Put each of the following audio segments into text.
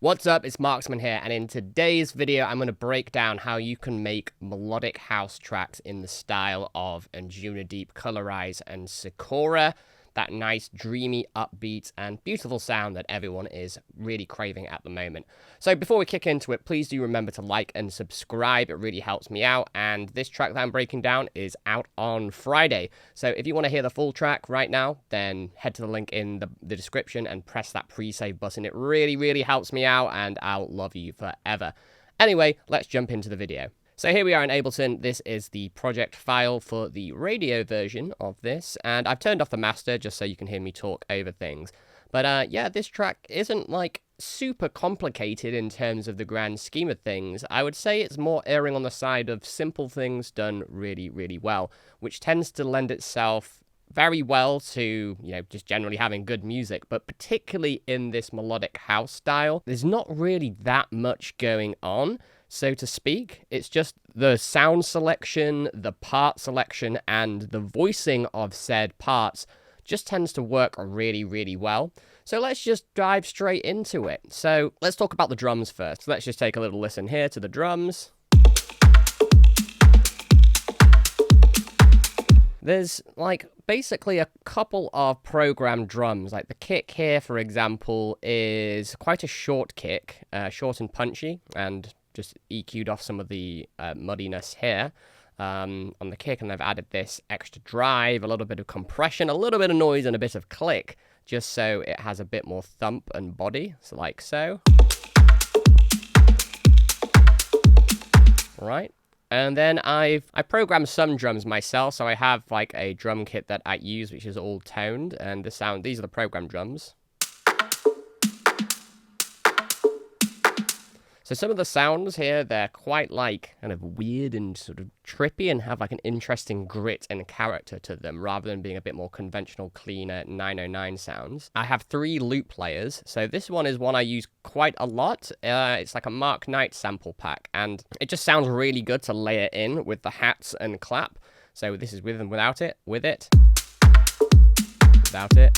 What's up, it's Marksman here, and in today's video I'm going to break down how you can make melodic house tracks in the style of Anjunadeep, Colorize, and Sekora. That nice, dreamy, upbeat, and beautiful sound that everyone is really craving at the moment. So before we kick into it, please do remember to like and subscribe. It really helps me out, and this track that I'm breaking down is out on Friday. So if you want to hear the full track right now, then head to the link in the description and press that pre-save button. It really helps me out, and I'll love you forever. Anyway, let's jump into the video. So here we are in Ableton. This is the project file for the radio version of this, and I've turned off the master just so you can hear me talk over things. But yeah, this track isn't like super complicated in terms of the grand scheme of things. I would say it's more erring on the side of simple things done really well, which tends to lend itself very well to, you know, just generally having good music, but particularly in this melodic house style, there's not really that much going on, so to speak. It's just the sound selection, the part selection, and the voicing of said parts just tends to work really well. So let's just dive straight into it. So let's talk about the drums first. So let's just take a little listen here to the drums. There's like basically a couple of programmed drums. Like the kick here, for example, is quite a short kick, short and punchy, and just EQ'd off some of the muddiness here on the kick, and I've added this extra drive, a little bit of compression, a little bit of noise, and a bit of click, just so it has a bit more thump and body, so like so. Right. And then I programmed some drums myself, so I have like a drum kit that I use, which is all toned, and these are the programmed drums. So some of the sounds here, they're quite like kind of weird and sort of trippy and have like an interesting grit and character to them rather than being a bit more conventional, cleaner 909 sounds. I have 3 loop players. So this one is one I use quite a lot. It's like a Mark Knight sample pack, and it just sounds really good to layer in with the hats and clap. So this is with and without it, with it, without it.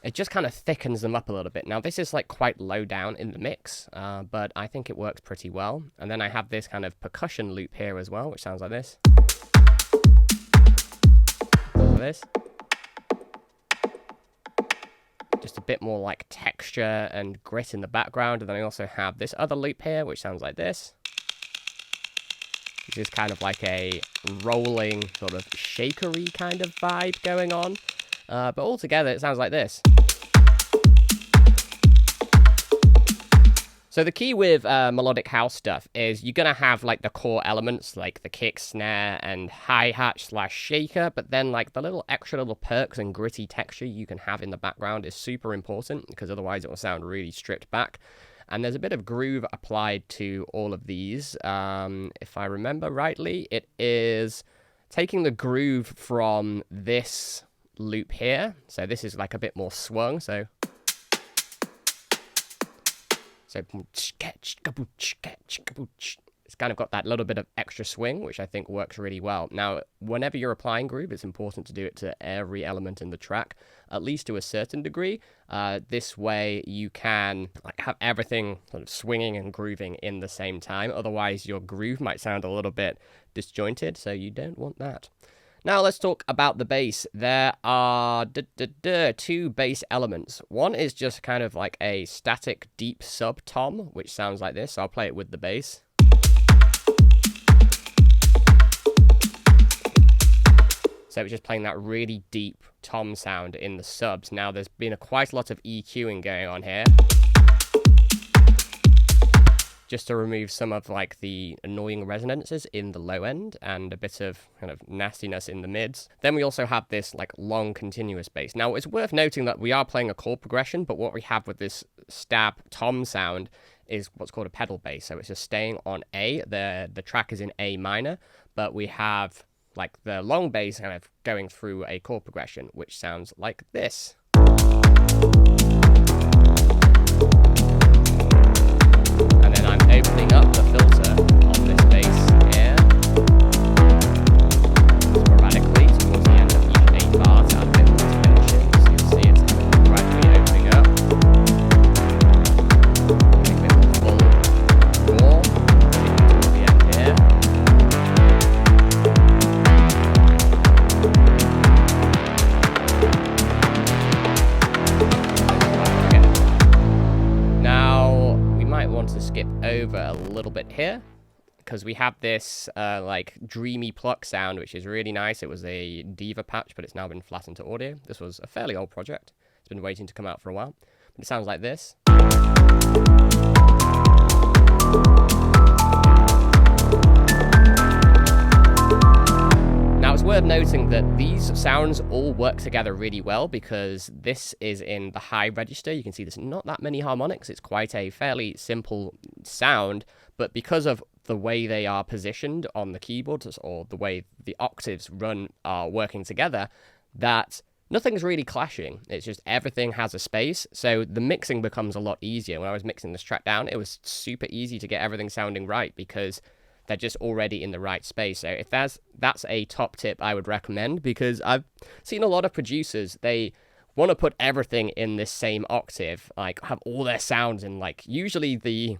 It just kind of thickens them up a little bit. Now, this is like quite low down in the mix, but I think it works pretty well. And then I have this kind of percussion loop here as well, which sounds like this. Like this. Just a bit more like texture and grit in the background. And then I also have this other loop here, which sounds like this. This is kind of like a rolling, sort of shakery kind of vibe going on. But altogether, it sounds like this. So the key with melodic house stuff is you're going to have like the core elements, like the kick, snare, and hi-hat / shaker, but then like the little extra little perks and gritty texture you can have in the background is super important, because otherwise it will sound really stripped back. And there's a bit of groove applied to all of these. If I remember rightly, it is taking the groove from this loop here. So this is like a bit more swung, so it's kind of got that little bit of extra swing, which I think works really well. Now, whenever you're applying groove, it's important to do it to every element in the track, at least to a certain degree. This way you can like have everything sort of swinging and grooving in the same time. Otherwise, your groove might sound a little bit disjointed, so you don't want that. Now let's talk about the bass. There are 2 bass elements. One is just kind of like a static deep sub tom, which sounds like this. So I'll play it with the bass. So it's just playing that really deep tom sound in the subs. Now there's been quite a lot of EQing going on here, just to remove some of like the annoying resonances in the low end and a bit of kind of nastiness in the mids. Then we also have this like long continuous bass. Now it's worth noting that we are playing a chord progression, but what we have with this stab tom sound is what's called a pedal bass. So it's just staying on A. The track is in A minor, but we have like the long bass kind of going through a chord progression, which sounds like this. And then I'm opening up the filter on this bass here, sporadically towards the end of each 8 bars, add a bit more tension, so you'll see it's gradually opening skip over a little bit here, because we have this like dreamy pluck sound, which is really nice. It was a diva patch, but it's now been flattened to audio. This was a fairly old project. It's been waiting to come out for a while. But it sounds like this. Now, it's worth noting that these sounds all work together really well because this is in the high register. You can see there's not that many harmonics. It's quite a fairly simple sound, but because of the way they are positioned on the keyboard, or the way the octaves are working together, that nothing's really clashing. It's just everything has a space, so the mixing becomes a lot easier. When I was mixing this track down, it was super easy to get everything sounding right because they're just already in the right space. So if that's a top tip I would recommend, because I've seen a lot of producers, they want to put everything in this same octave, like have all their sounds in like usually the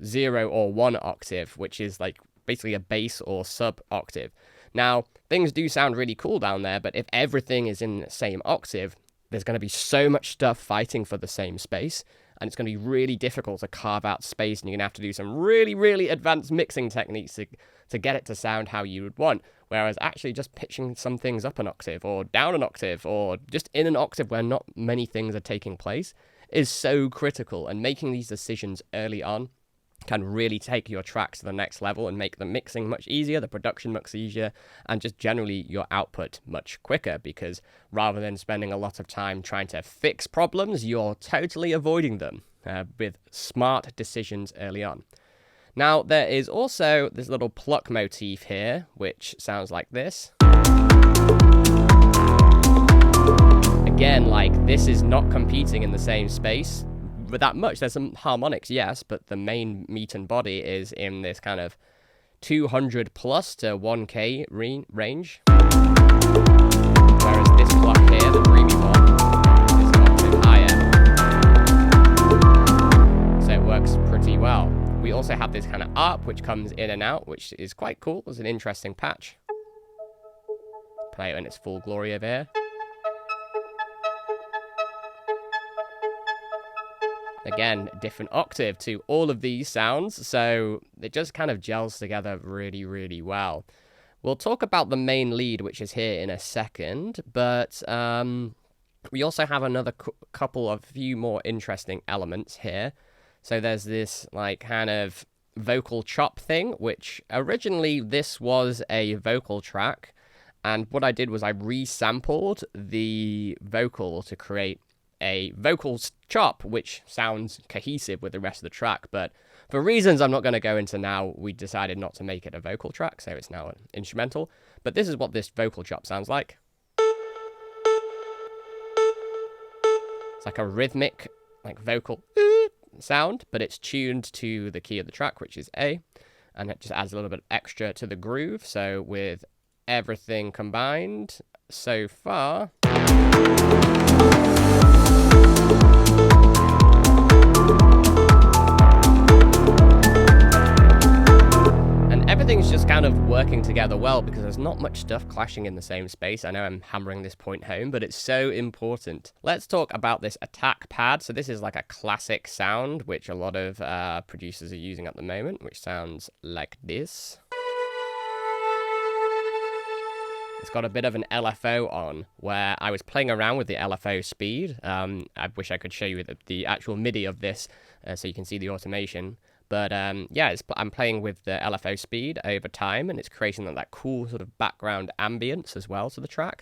0 or 1 octave, which is like basically a bass or sub octave. Now, things do sound really cool down there, but if everything is in the same octave, there's going to be so much stuff fighting for the same space, and it's going to be really difficult to carve out space, and you're going to have to do some really, really advanced mixing techniques to get it to sound how you would want. Whereas actually just pitching some things up an octave, or down an octave, or just in an octave where not many things are taking place is so critical, and making these decisions early on can really take your tracks to the next level and make the mixing much easier, the production much easier, and just generally your output much quicker, because rather than spending a lot of time trying to fix problems, you're totally avoiding them with smart decisions early on. Now, there is also this little pluck motif here, which sounds like this. Again, like, this is not competing in the same space that much. There's some harmonics, yes, but the main meat and body is in this kind of 200 plus to 1K range. Whereas this pluck here, the Dreamy one, is an octave higher. So it works pretty well. We also have this kind of up, which comes in and out, which is quite cool. It's an interesting patch. Play it in its full glory over here. Again, different octave to all of these sounds, so it just kind of gels together really, really well. We'll talk about the main lead, which is here in a second, but we also have another few more interesting elements here. So there's this like kind of vocal chop thing, which originally this was a vocal track, and what I did was I resampled the vocal to create a vocal chop, which sounds cohesive with the rest of the track, but for reasons I'm not going to go into now, we decided not to make it a vocal track, so it's now an instrumental. But this is what this vocal chop sounds like. It's like a rhythmic, like vocal sound, but it's tuned to the key of the track, which is A, and it just adds a little bit extra to the groove. So with everything combined so far, everything's just kind of working together well because there's not much stuff clashing in the same space. I know I'm hammering this point home, but it's so important. Let's talk about this attack pad. So this is like a classic sound, which a lot of producers are using at the moment, which sounds like this. It's got a bit of an LFO on, where I was playing around with the LFO speed. I wish I could show you the actual MIDI of this so you can see the automation. But yeah, I'm playing with the LFO speed over time, and it's creating that cool sort of background ambience as well to the track.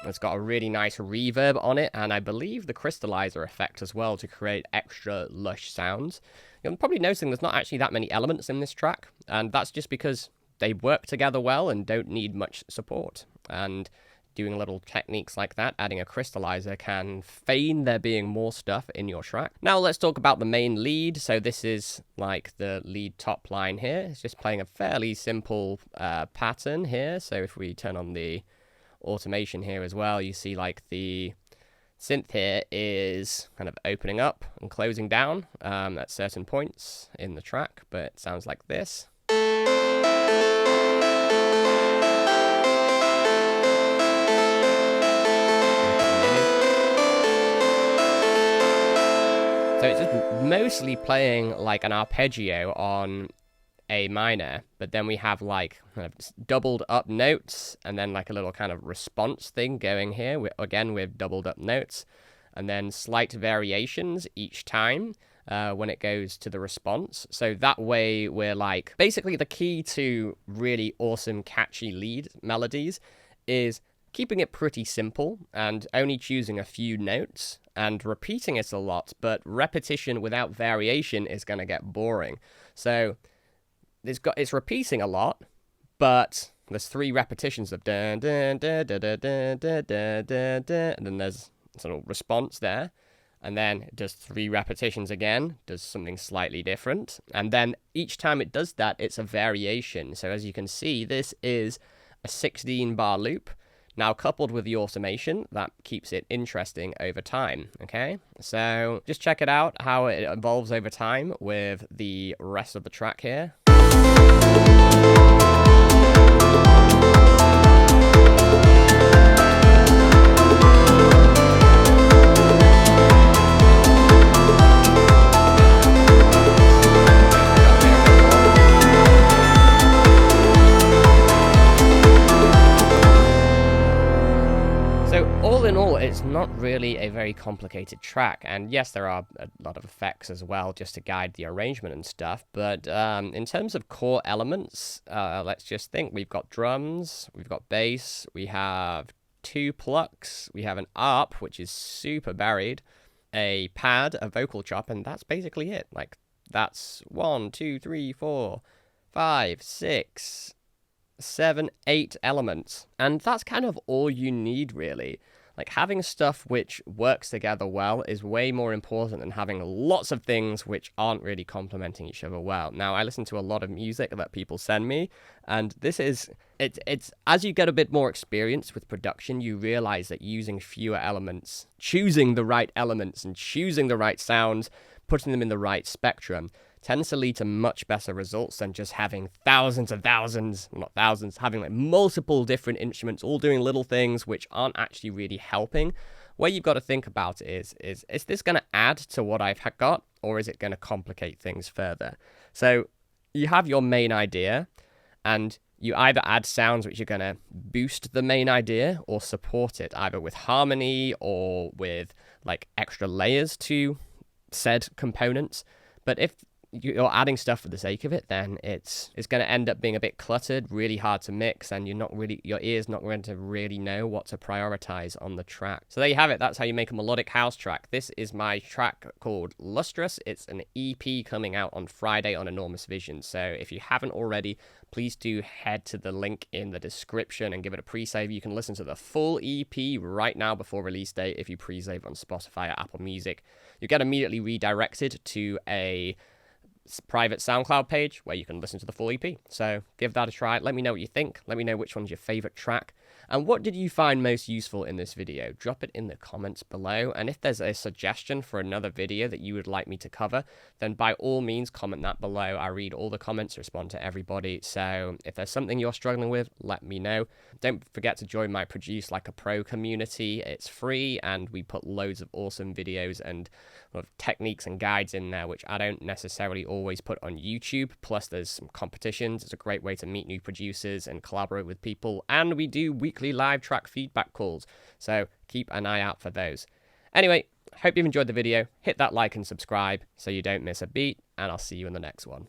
It's got a really nice reverb on it, and I believe the crystallizer effect as well to create extra lush sounds. You're probably noticing there's not actually that many elements in this track, and that's just because they work together well and don't need much support. And doing little techniques like that, adding a crystallizer, can feign there being more stuff in your track. Now let's talk about the main lead. So this is like the lead top line here. It's just playing a fairly simple pattern here. So if we turn on the automation here as well, you see like the synth here is kind of opening up and closing down at certain points in the track, but it sounds like this. So it's just mostly playing like an arpeggio on A minor, but then we have like kind of doubled up notes and then like a little kind of response thing going here. Again, with doubled up notes and then slight variations each time when it goes to the response. So that way we're like, basically the key to really awesome, catchy lead melodies is keeping it pretty simple and only choosing a few notes and repeating it a lot, but repetition without variation is going to get boring. So it's repeating a lot, but there's 3 repetitions of dun dun dun dun dun dun dun dun dun dun, and then there's sort of response there, and then it does 3 repetitions again, does something slightly different, and then each time it does that, it's a variation. So as you can see, this is a 16-bar loop. Now, coupled with the automation, that keeps it interesting over time, okay? So just check it out, how it evolves over time with the rest of the track here. It's not really a very complicated track, and yes, there are a lot of effects as well just to guide the arrangement and stuff, but in terms of core elements, let's just think. We've got drums, we've got bass, we have 2 plucks, we have an arp, which is super buried, a pad, a vocal chop, and that's basically it. Like, that's 1, 2, 3, 4, 5, 6, 7, 8 elements, and that's kind of all you need, really. Like, having stuff which works together well is way more important than having lots of things which aren't really complementing each other well. Now, I listen to a lot of music that people send me, and this is, it's as you get a bit more experience with production, you realize that using fewer elements, choosing the right elements and choosing the right sounds, putting them in the right spectrum, tends to lead to much better results than just having thousands and thousands, not thousands, having like multiple different instruments all doing little things which aren't actually really helping. What you've got to think about is this going to add to what I've got, or is it going to complicate things further? So you have your main idea, and you either add sounds which are going to boost the main idea or support it, either with harmony or with like extra layers to said components. But if you're adding stuff for the sake of it, then it's going to end up being a bit cluttered, really hard to mix, and your ear's not going to really know what to prioritize on the track. So there you have it. That's how you make a melodic house track. This is my track called Lustrous. It's an EP coming out on Friday on Enormous Vision. So if you haven't already, please do head to the link in the description and give it a pre-save. You can listen to the full EP right now before release date if you pre-save on Spotify or Apple Music. You get immediately redirected to a private SoundCloud page where you can listen to the full EP. So give that a try. Let me know what you think. Let me know which one's your favorite track. And what did you find most useful in this video? Drop it in the comments below. And if there's a suggestion for another video that you would like me to cover, then by all means comment that below. I read all the comments, respond to everybody. So if there's something you're struggling with, let me know. Don't forget to join my Produce Like a Pro community. It's free, and we put loads of awesome videos and techniques and guides in there, which I don't necessarily always put on YouTube. Plus, there's some competitions. It's a great way to meet new producers and collaborate with people. And we do weekly live track feedback calls, so keep an eye out for those. Anyway, hope you've enjoyed the video. Hit that like and subscribe so you don't miss a beat, and I'll see you in the next one.